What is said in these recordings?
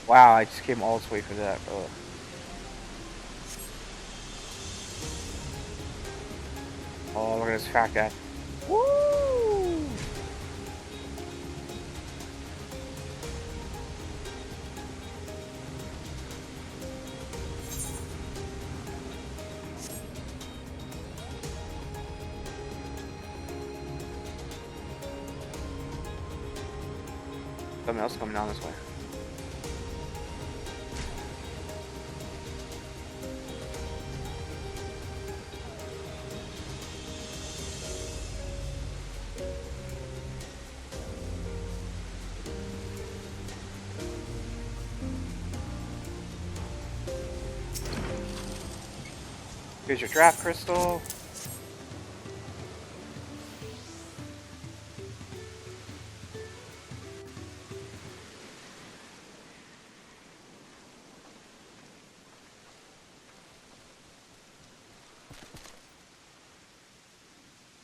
Wow, I just came all this way for that. Ugh. Oh, look at this fat guy. Woo! Something else coming down this way. Here's your draft crystal.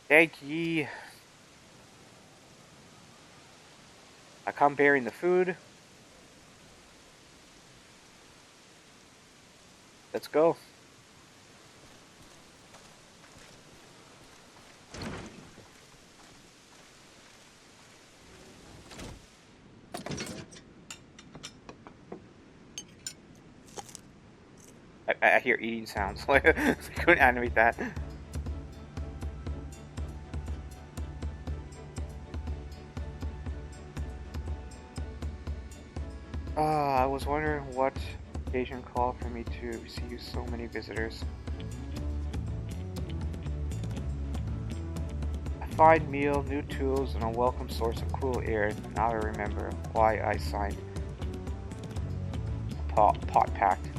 Thank ye. I come bearing the food. Let's go. I hear eating sounds. Like I couldn't animate that. I was wondering what occasion called for me to receive so many visitors. A fine meal, new tools, and a welcome source of cool air. Now I remember why I signed a pot pact.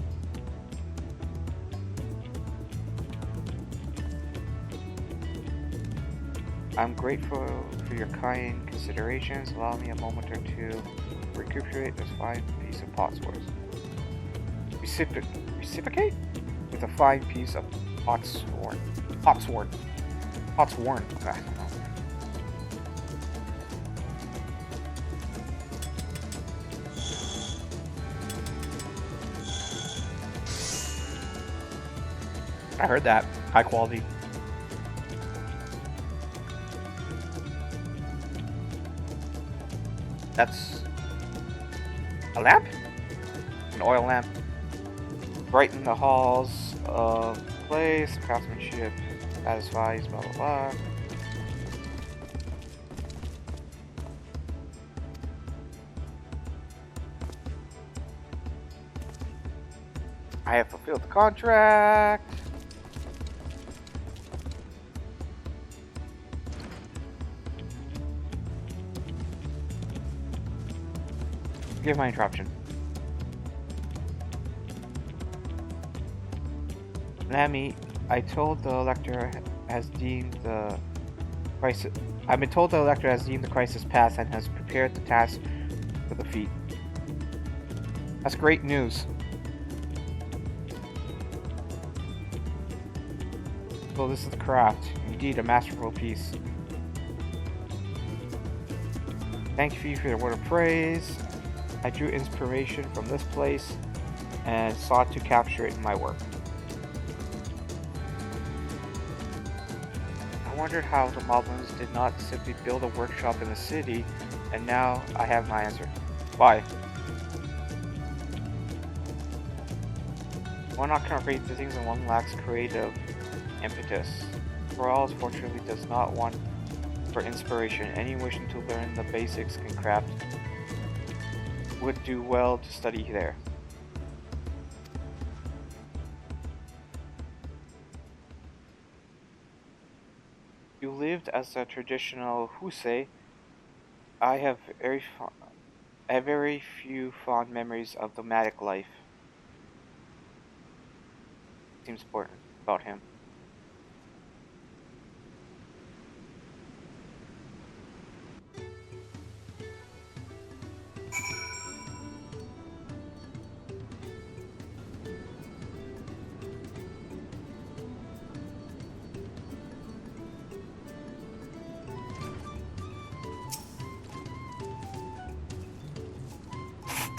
I'm grateful for your kind considerations. Allow me a moment or two to recuperate this fine piece of potsworth. Reciprocate? With a fine piece of potsworn. Potsworn. Potsworn. I don't know. I heard that. High quality. That's a lamp? An oil lamp. Brighten the halls of the place. Craftsmanship satisfies, blah blah blah. I have fulfilled the contract. Give my interruption. Lammy, I told the elector has deemed the crisis. I've been told the elector has deemed the crisis past and has prepared the task for the feat. That's great news. So this is the craft. Indeed, a masterful piece. Thank you for your word of praise. I drew inspiration from this place and sought to capture it in my work. I wondered how the Moblins did not simply build a workshop in the city, and now I have my answer. Why? One cannot create the things and one lacks creative impetus. Morales fortunately does not want for inspiration. Any wishing to learn the basics in craft would do well to study there. You lived as a traditional Husei. I have very few fond memories of nomadic life. Seems important about him.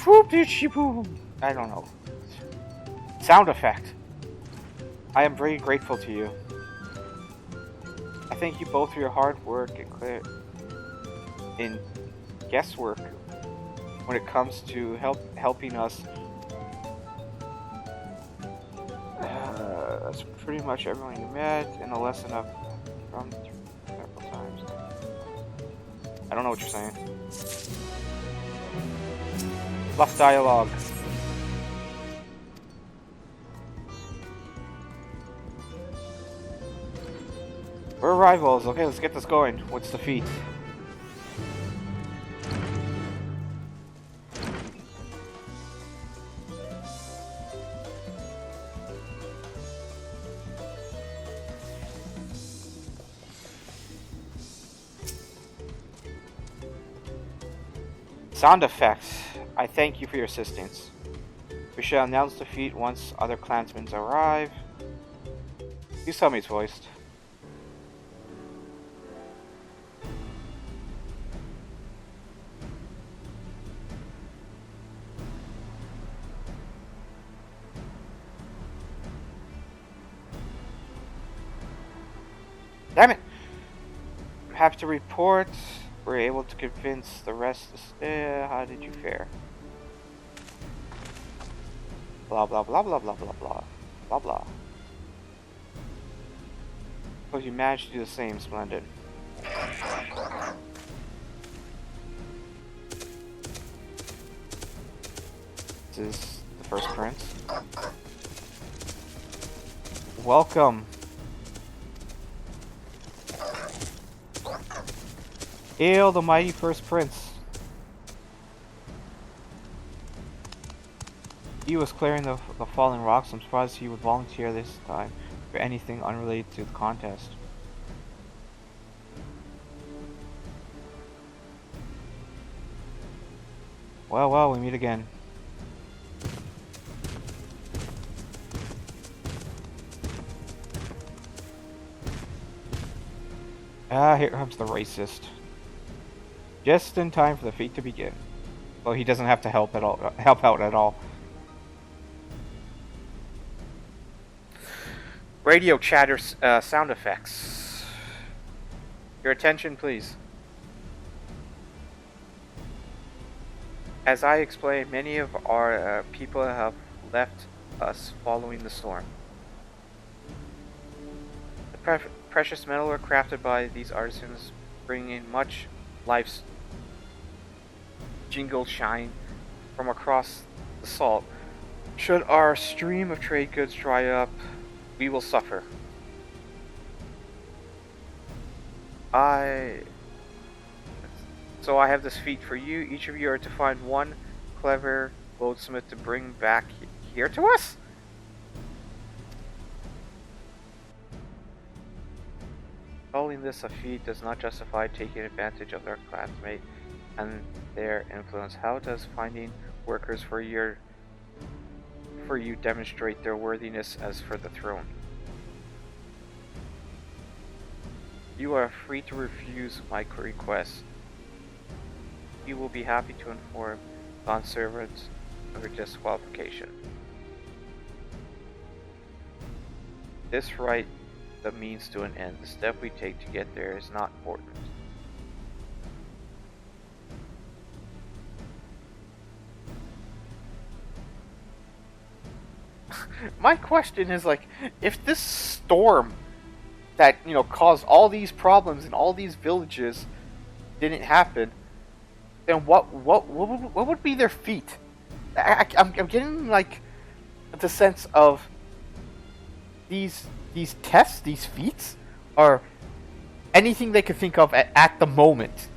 I don't know. Sound effect. I am very grateful to you. I thank you both for your hard work in guesswork when it comes to helping us. That's pretty much everyone you met in the lesson I've run through several times. I don't know what you're saying. Fluff dialogue. We're rivals. Okay, let's get this going. What's the feat? Sound effects. I thank you for your assistance. We shall announce the feat once other clansmen arrive. Please tell me it's voiced. Damn it! I'm happy to report we're able to convince the rest to stay. How did you fare? Blah blah blah blah blah blah blah blah blah. Suppose you managed to do the same. Splendid. This is the first prince. Welcome. Hail the mighty first prince. He was clearing the fallen rocks. I'm surprised he would volunteer this time for anything unrelated to the contest. Well, we meet again. Ah, here comes the racist. Just in time for the feat to begin. Well, he doesn't have to help out at all. Radio chatter sound effects. Your attention, please. As I explained, many of our people have left us following the storm. The precious metal are crafted by these artisans, bringing much life's jingle shine from across the salt. Should our stream of trade goods dry up, we will suffer. So I have this feat for you. Each of you are to find one clever goldsmith to bring back here to us? Calling this a feat does not justify taking advantage of their classmate and their influence. How does finding workers for you demonstrate their worthiness as for the throne? You are free to refuse my request. You will be happy to inform non-servants of your disqualification. This right the means to an end. The step we take to get there is not important. My question is, like, if this storm that, you know, caused all these problems in all these villages didn't happen, then what would be their feat? I'm getting, like, the sense of these tests, these feats, are anything they could think of at the moment.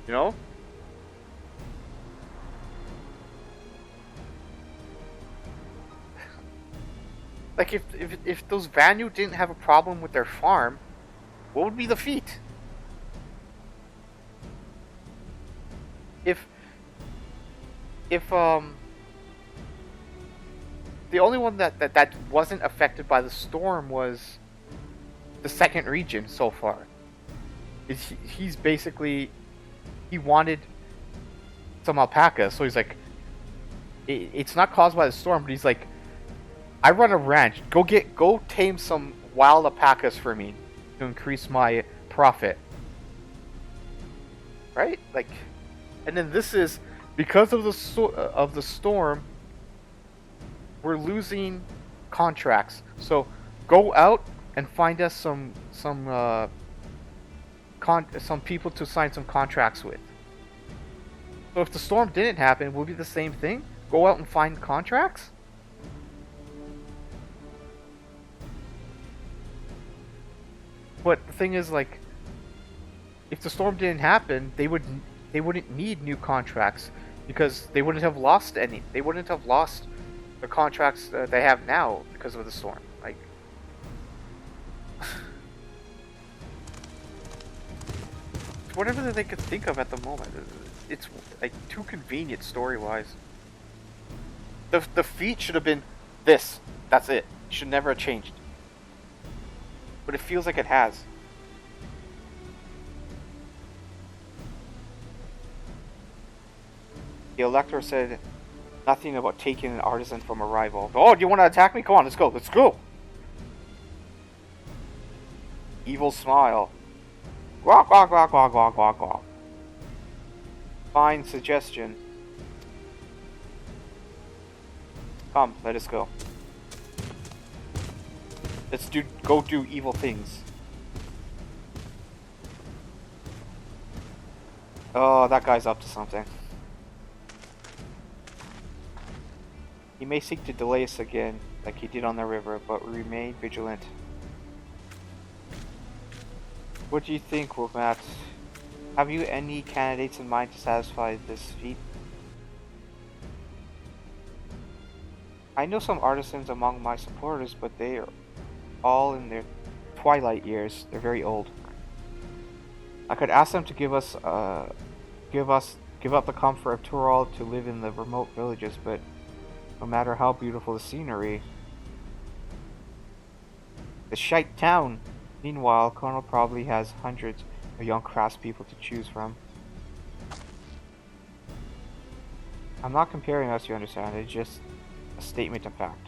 You know? Like, if those Vanu didn't have a problem with their farm, what would be the feat? If the only one that wasn't affected by the storm was the second region so far. He's basically, he wanted some alpacas. So he's like, it's not caused by the storm, but he's like, I run a ranch. Go tame some wild alpacas for me to increase my profit. Right? Like, and then this is because of the storm. We're losing contracts. So go out and find us some people to sign some contracts with. So if the storm didn't happen, would it be the same thing? Go out and find contracts? But the thing is, like, if the storm didn't happen, they wouldn't need new contracts because they wouldn't have lost any. They wouldn't have lost the contracts that they have now because of the storm. Like, whatever that they could think of at the moment. It's like too convenient story-wise. The feat should have been this. That's it. It should never have changed. But it feels like it has. The Elector said nothing about taking an artisan from a rival. Oh, do you want to attack me? Come on, let's go. Let's go. Evil smile. Guac, guac, guac, guac, guac, guac, guac. Fine suggestion. Come, let us go. Let's go do evil things. Oh, that guy's up to something. He may seek to delay us again, like he did on the river, but we remain vigilant. What do you think, Wolfmat? Have you any candidates in mind to satisfy this feat? I know some artisans among my supporters, but they are all in their twilight years. They're very old. I could ask them to give up the comfort of Tyrol to live in the remote villages, but no matter how beautiful the scenery, the shite town. Meanwhile, Colonel probably has hundreds of young craftspeople to choose from. I'm not comparing us, you understand. It's just a statement of fact.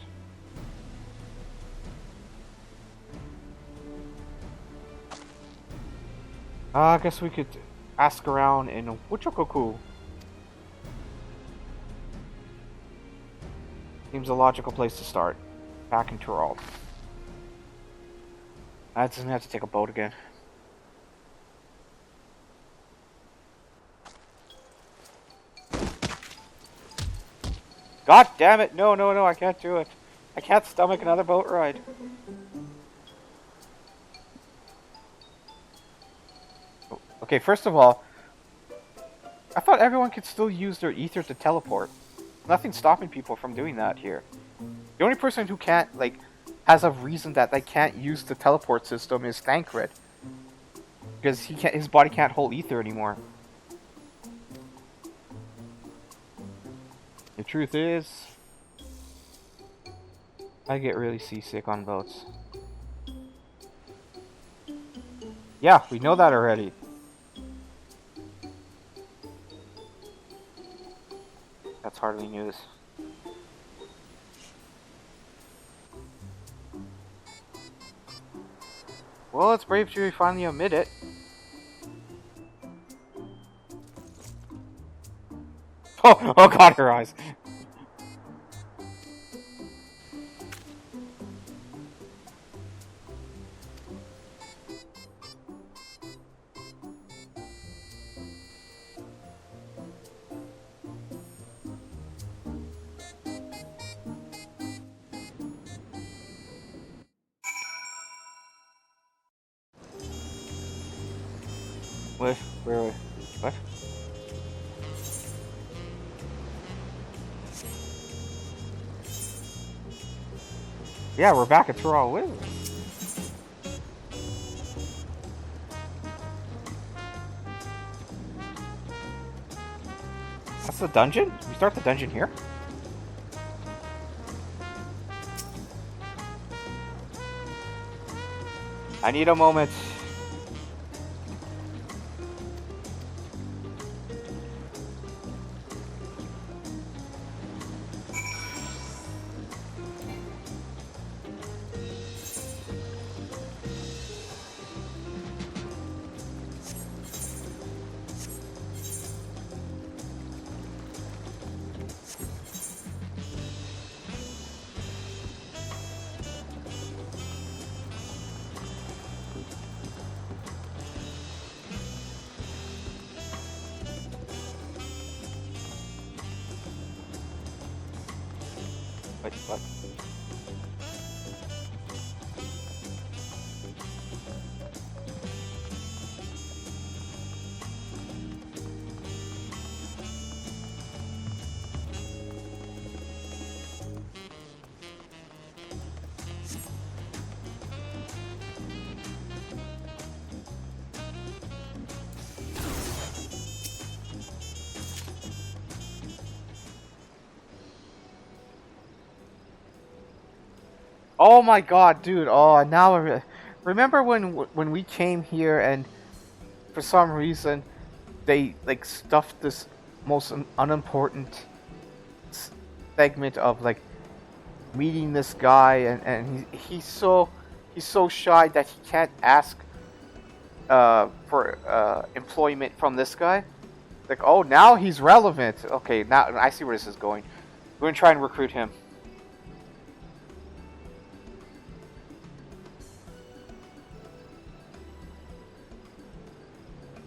I guess we could ask around in Wuchokoku. Seems a logical place to start. Back in Tyrol. I just have to take a boat again. God damn it! No, no, no, I can't do it. I can't stomach another boat ride. Okay, first of all, I thought everyone could still use their ether to teleport. Nothing's stopping people from doing that here. The only person who can't, like, has a reason that they can't use the teleport system is Thancred. Because his body can't hold ether anymore. The truth is, I get really seasick on boats. Yeah, we know that already. That's hardly news. Well, it's brave to finally admit it. Oh god, her eyes. What? Yeah, we're back at Tyrol Wizards. That's the dungeon? We start the dungeon here? I need a moment. But oh my god, dude! Oh, now remember when we came here and for some reason they like stuffed this most unimportant segment of like meeting this guy, and he's so shy that he can't ask for employment from this guy. Like, oh, now he's relevant. Okay, now I see where this is going. We're gonna try and recruit him.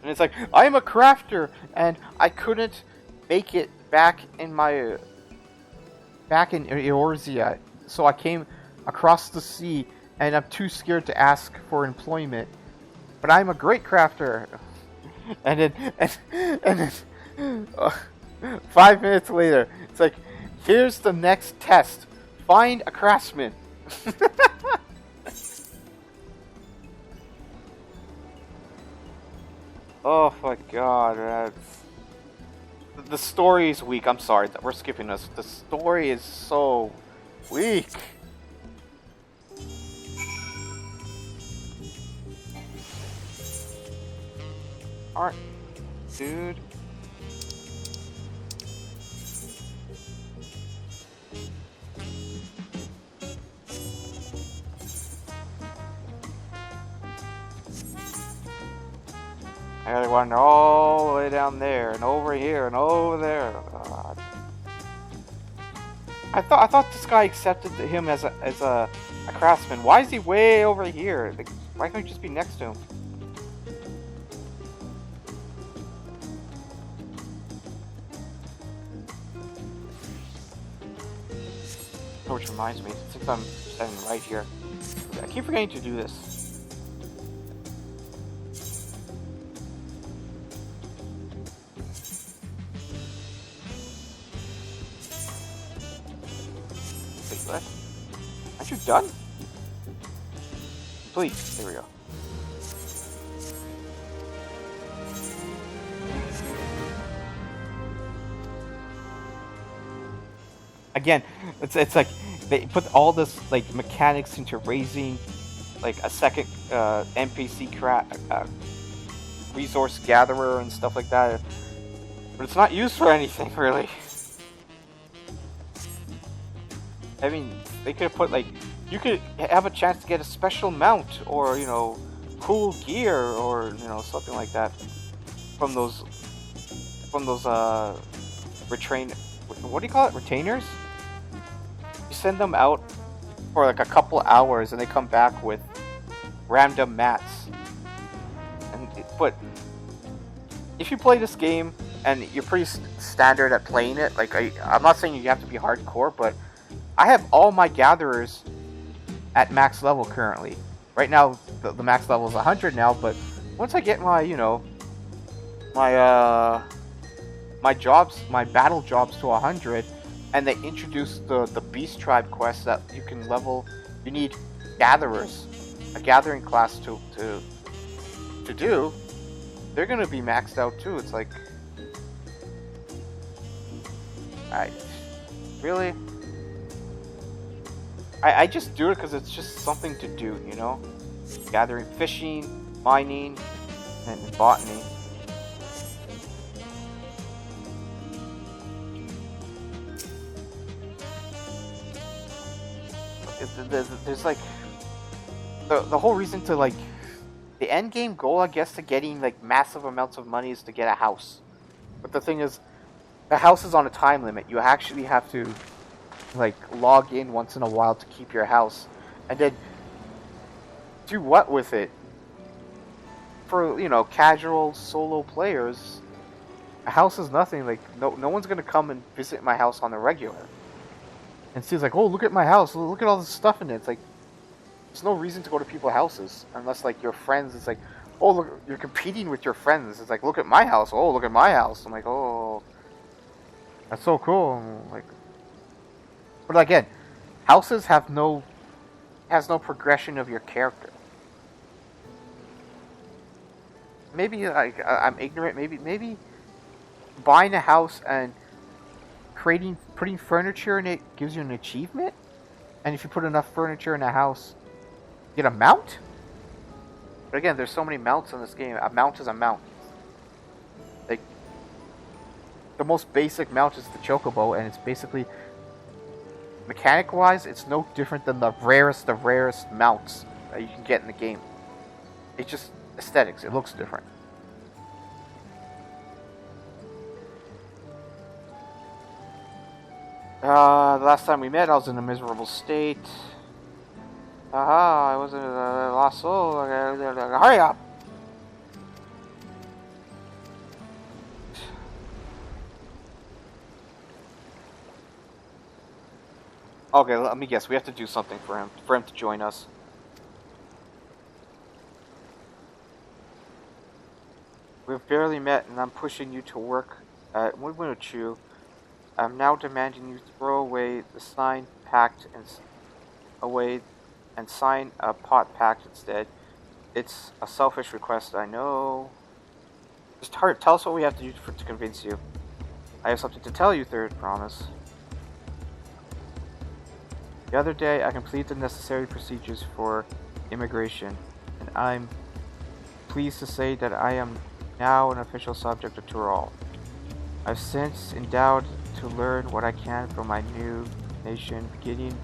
And it's like, I'm a crafter, and I couldn't make it back in Eorzea, so I came across the sea, and I'm too scared to ask for employment. But I'm a great crafter. And then 5 minutes later, it's like, here's the next test. Find a craftsman. Oh my god, the story is weak. I'm sorry, we're skipping this. The story is so weak. Alright, dude. I gotta wander all the way down there, and over here, and over there. God. I thought this guy accepted him as a craftsman. Why is he way over here? Like, why can't he just be next to him? Oh, which reminds me, since I'm standing right here, I keep forgetting to do this. What? Aren't you done? Please, there we go. Again, it's like they put all this like mechanics into raising like a second NPC resource gatherer and stuff like that, but it's not used for anything really. I mean, they could have put like, you could have a chance to get a special mount, or you know, cool gear, or you know, something like that from those what do you call it, retainers? You send them out for like a couple hours, and they come back with random mats. But if you play this game and you're pretty standard at playing it, like I'm not saying you have to be hardcore, but I have all my gatherers at max level currently. Right now, the max level is 100 now, but once I get my, you know, my battle jobs to 100, and they introduce the Beast Tribe quest that you can level, you need gatherers, a gathering class to do, they're gonna be maxed out too. It's like, really? I just do it because it's just something to do, you know? Gathering, fishing, mining, and botany. There's like, the whole reason to like, the end game goal, I guess, to getting like massive amounts of money is to get a house. But the thing is, the house is on a time limit. You actually have to like log in once in a while to keep your house, and then do what with it? For, you know, casual solo players, a house is nothing. Like no one's gonna come and visit my house on the regular. And Steve's like, oh, look at my house. Look at all this stuff in it. It's like, there's no reason to go to people's houses unless, like, your friends. It's like, oh, look, you're competing with your friends. It's like, look at my house. Oh, look at my house. I'm like, oh, that's so cool. I'm like, but again, houses has no progression of your character. Maybe like I'm ignorant. Maybe buying a house and putting furniture in it gives you an achievement. And if you put enough furniture in a house, you get a mount. But again, there's so many mounts in this game. A mount is a mount. Like, the most basic mount is the chocobo, and it's basically, mechanic-wise, it's no different than the rarest of rarest mounts that you can get in the game. It's just aesthetics. It looks different. The last time we met, I was in a miserable state. I was in a lost soul. Hurry up! Okay, let me guess. We have to do something for him to join us. We've barely met, and I'm pushing you to work at Winwinochu. I'm now demanding you throw away the sign pact and sign a pot pact instead. It's a selfish request, I know. Just hurry, tell us what we have to do to convince you. I have something to tell you, third promise. The other day, I completed the necessary procedures for immigration, and I'm pleased to say that I am now an official subject of Tural. I've since endowed to learn what I can from my new nation, beginning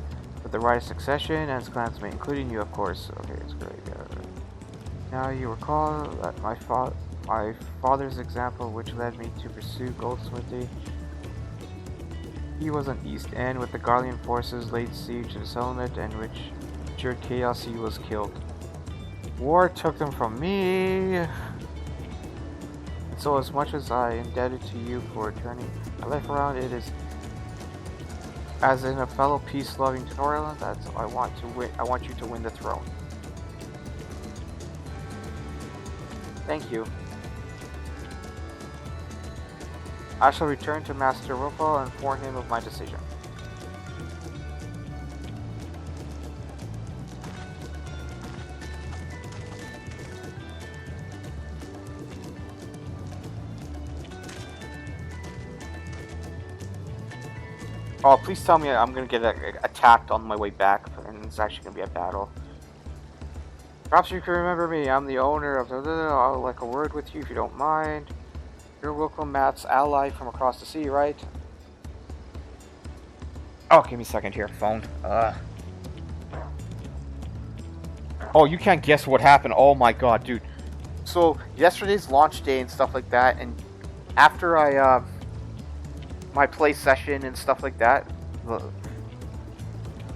with the right of succession and its clansmen, including you, of course. Okay, it's great. Now you recall that my father's example, which led me to pursue goldsmithy. He was on East End with the Garlean forces laid siege to the settlement, and which ensured chaos. He was killed. War took them from me. So as much as I indebted to you for turning my life around, it is as in a fellow peace-loving Dawntrail, that's I want to win. I want you to win the throne. Thank you. I shall return to Master Ropo and inform him of my decision. Oh, please tell me I'm gonna get attacked on my way back, and it's actually gonna be a battle. Perhaps you can remember me. I'm the owner of I would like a word with you if you don't mind. You're welcome, Matt's ally from across the sea, right? Oh, give me a second here, phone. Oh, you can't guess what happened. Oh my god, dude. So, yesterday's launch day and stuff like that, and after I, my play session and stuff like that,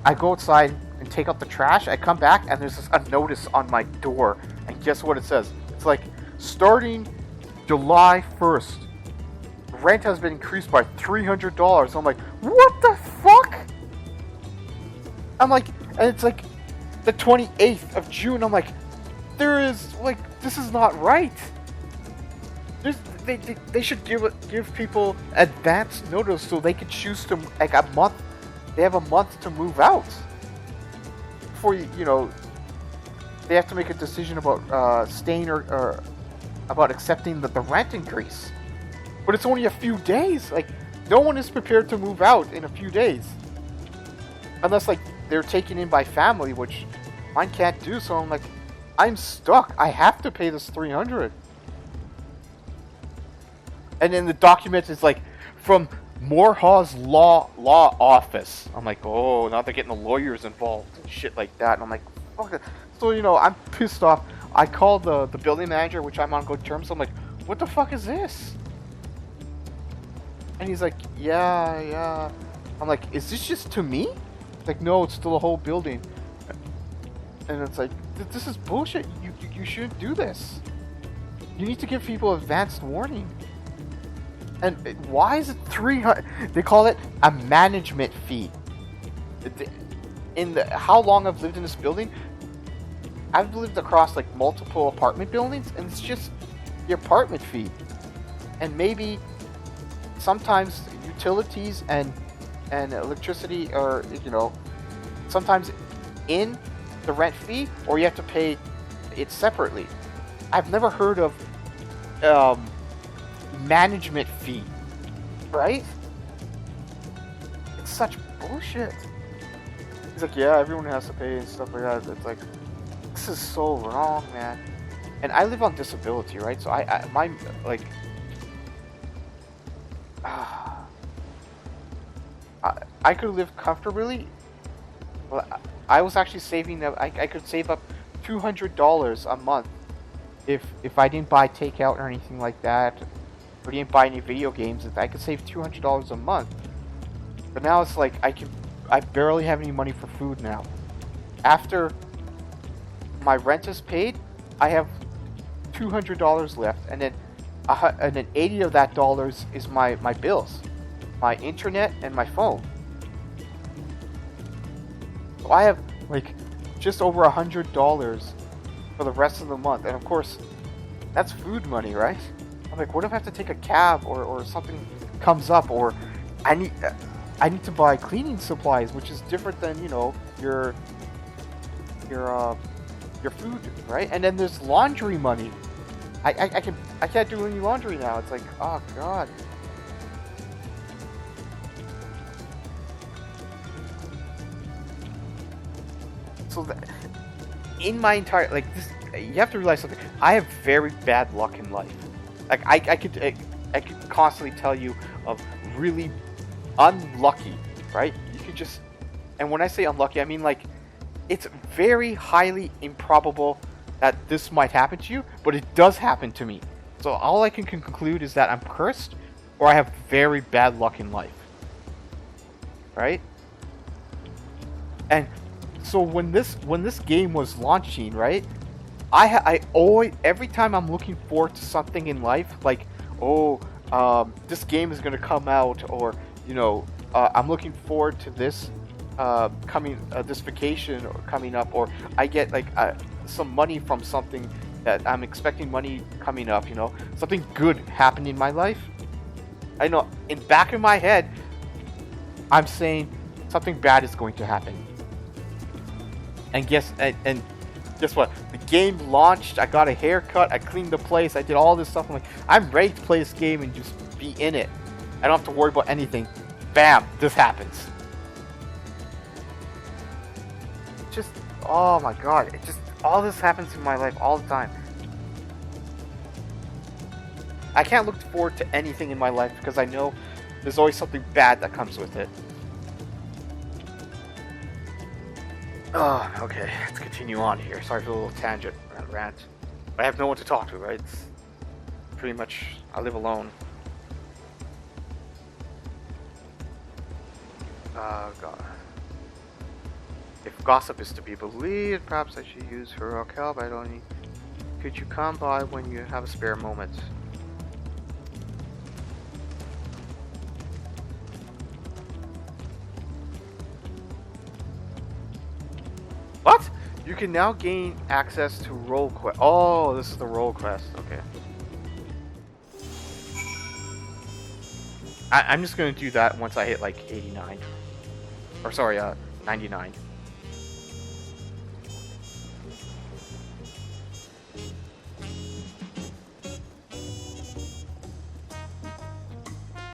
I go outside and take out the trash. I come back and there's a notice on my door, and guess what it says? It's like, starting July 1st, rent has been increased by $300. I'm like, what the fuck? I'm like, and it's like the 28th of June. I'm like, this is not right. They should give people advance notice so they can choose to, like, a month. They have a month to move out before they have to make a decision about staying or about accepting the rent increase. But it's only a few days. Like, no one is prepared to move out in a few days unless, like, they're taken in by family, which mine can't do. So I'm like, I'm stuck. I have to pay this $300. And then the document is like, from Morehaw's law office. I'm like, oh, now they're getting the lawyers involved and shit like that. And I'm like, fuck it. So, I'm pissed off. I called the building manager, which I'm on good terms. So I'm like, what the fuck is this? And he's like, yeah. I'm like, is this just to me? It's like, no, it's to the whole building. And it's like, this is bullshit. You shouldn't do this. You need to give people advanced warning. And why is it $300? They call it a management fee. In the how long I've lived in this building, I've lived across like multiple apartment buildings, and it's just the apartment fee, and maybe sometimes utilities and electricity, or sometimes in the rent fee, or you have to pay it separately. I've never heard of management fee, right? It's such bullshit. He's like, yeah, everyone has to pay and stuff like that. It's like, this is so wrong, man. And I live on disability, right? So my like, I could live comfortably. Well, I was actually saving that. I could save up $200 a month if I didn't buy takeout or anything like that, or didn't buy any video games. I could save $200 a month. But now it's like I barely have any money for food now. After my rent is paid, I have $200 left, and then $80 of that dollars is my bills, my internet, and my phone. So I have like just over $100 for the rest of the month, and of course, that's food money, right? I'm like, what if I have to take a cab or something comes up, or I need to buy cleaning supplies, which is different than your food, right? And then there's laundry money. I can't do any laundry now. It's like, oh god. So in my entire this, you have to realize something. I have very bad luck in life. Like I could constantly tell you of really unlucky, right? You could just, and when I say unlucky, I mean like it's very highly improbable that this might happen to you, but it does happen to me. So all I can conclude is that I'm cursed, or I have very bad luck in life, right? And so when this game was launching, right, I always, every time I'm looking forward to something in life, like, this game is gonna come out, or I'm looking forward to this this vacation or coming up, or I get like some money from something that I'm expecting money coming up, something good happened in my life. I know in back of my head, I'm saying something bad is going to happen. And guess what? The game launched. I got a haircut. I cleaned the place. I did all this stuff. I'm like, I'm ready to play this game and just be in it. I don't have to worry about anything. Bam! This happens. Just, oh my god! It just, all this happens in my life all the time. I can't look forward to anything in my life because I know there's always something bad that comes with it. Oh, okay, let's continue on here. Sorry for the little tangent rant. I have no one to talk to, right? It's pretty much, I live alone. Oh, God. If gossip is to be believed, perhaps I should use heroic help. I don't need... Could you come by when you have a spare moment? What? You can now gain access to role quest. Oh, this is the role quest. Okay. I'm just gonna do that once I hit like 89. Or sorry, 99.